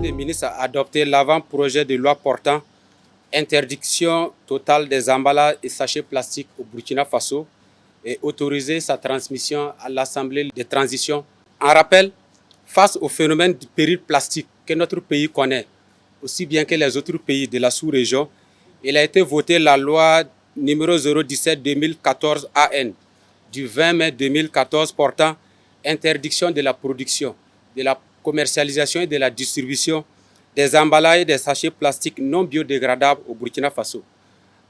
des ministres a adopté l'avant-projet de loi portant interdiction totale des emballages et sachets plastiques au Burkina Faso et autorisé sa transmission à l'Assemblée de transition. En rappel, face au phénomène du péril plastique que notre pays connaît, aussi bien que les autres pays de la sous-région, il a été voté la loi numéro 017-2014 AN du 20 mai 2014 portant interdiction de la production, de la commercialisation et de la distribution des emballages et des sachets plastiques non biodégradables au Burkina Faso.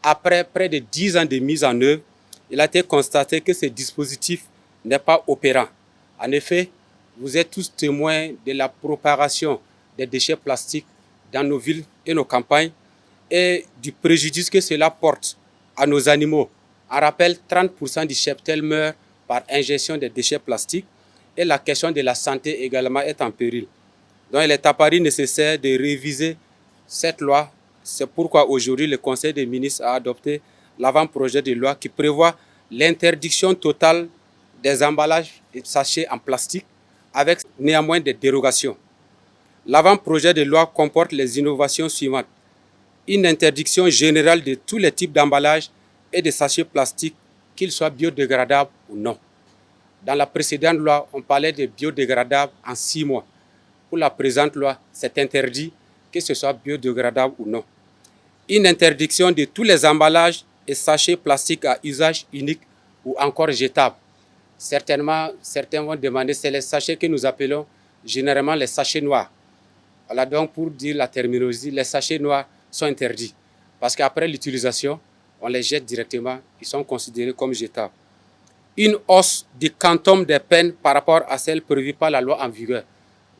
Après près de 10 ans de mise en œuvre, il a été constaté que ce dispositif n'est pas opérant. En effet, vous êtes tous témoins de la propagation des déchets plastiques dans nos villes et nos campagnes et du préjudice que cela porte à nos animaux. En rappel, 30% du cheptel meurt par ingestion des déchets plastiques et la question de la santé également est en péril. Donc il est apparu nécessaire de réviser cette loi. C'est pourquoi aujourd'hui le Conseil des ministres a adopté l'avant-projet de loi qui prévoit l'interdiction totale des emballages et sachets en plastique avec néanmoins des dérogations. L'avant-projet de loi comporte les innovations suivantes. Une interdiction générale de tous les types d'emballages et de sachets plastiques, qu'ils soient biodégradables ou non. Dans la précédente loi, on parlait de biodégradables en 6 mois. Pour la présente loi, c'est interdit que ce soit biodégradable ou non. Une interdiction de tous les emballages et sachets plastiques à usage unique ou encore jetables. Certainement, certains vont demander, c'est les sachets que nous appelons généralement les sachets noirs. Voilà donc pour dire la terminologie, les sachets noirs sont interdits. Parce qu'après l'utilisation, on les jette directement, ils sont considérés comme jetables. Une hausse du quantum des peines par rapport à celles prévues par la loi en vigueur.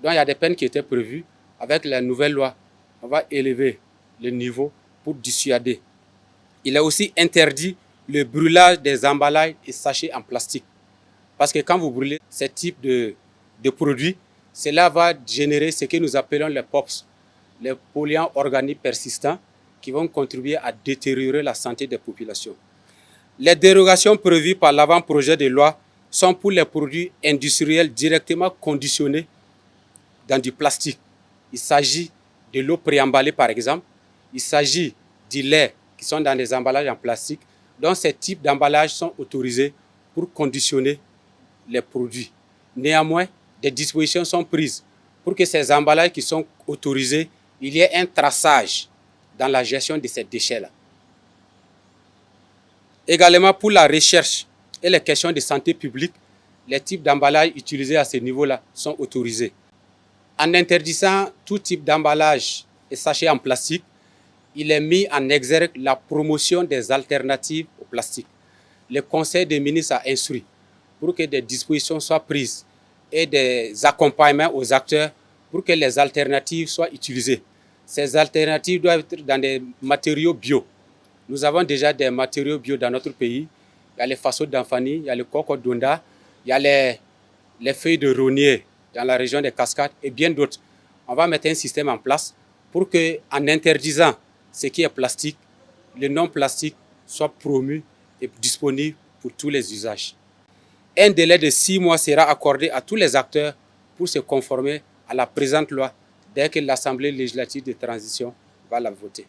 Donc il y a des peines qui étaient prévues. Avec la nouvelle loi, on va élever le niveau pour dissuader. Il est aussi interdit le brûlage des emballages et sachets en plastique. Parce que quand vous brûlez ce type de produits, cela va générer ce que nous appelons les POPs, les polluants organiques persistants, qui vont contribuer à détériorer la santé des populations. Les dérogations prévues par l'avant-projet de loi sont pour les produits industriels directement conditionnés dans du plastique. Il s'agit de l'eau préemballée par exemple, il s'agit du lait qui sont dans des emballages en plastique. Donc ces types d'emballages sont autorisés pour conditionner les produits. Néanmoins, des dispositions sont prises pour que ces emballages qui sont autorisés, il y ait un traçage dans la gestion de ces déchets-là. Également pour la recherche et les questions de santé publique, les types d'emballages utilisés à ce niveau-là sont autorisés. En interdisant tout type d'emballage et sachets en plastique, il est mis en exergue la promotion des alternatives au plastique. Le Conseil des ministres a instruit pour que des dispositions soient prises et des accompagnements aux acteurs pour que les alternatives soient utilisées. Ces alternatives doivent être dans des matériaux bio. Nous avons déjà des matériaux bio dans notre pays. Il y a les faceaux d'Anfani, il y a le coco d'Onda, il y a les feuilles de rognier dans la région des Cascades et bien d'autres. On va mettre un système en place pour que, en interdisant ce qui est plastique, le non plastique soit promu et disponible pour tous les usages. Un délai de 6 mois sera accordé à tous les acteurs pour se conformer à la présente loi dès que l'Assemblée législative de transition va la voter.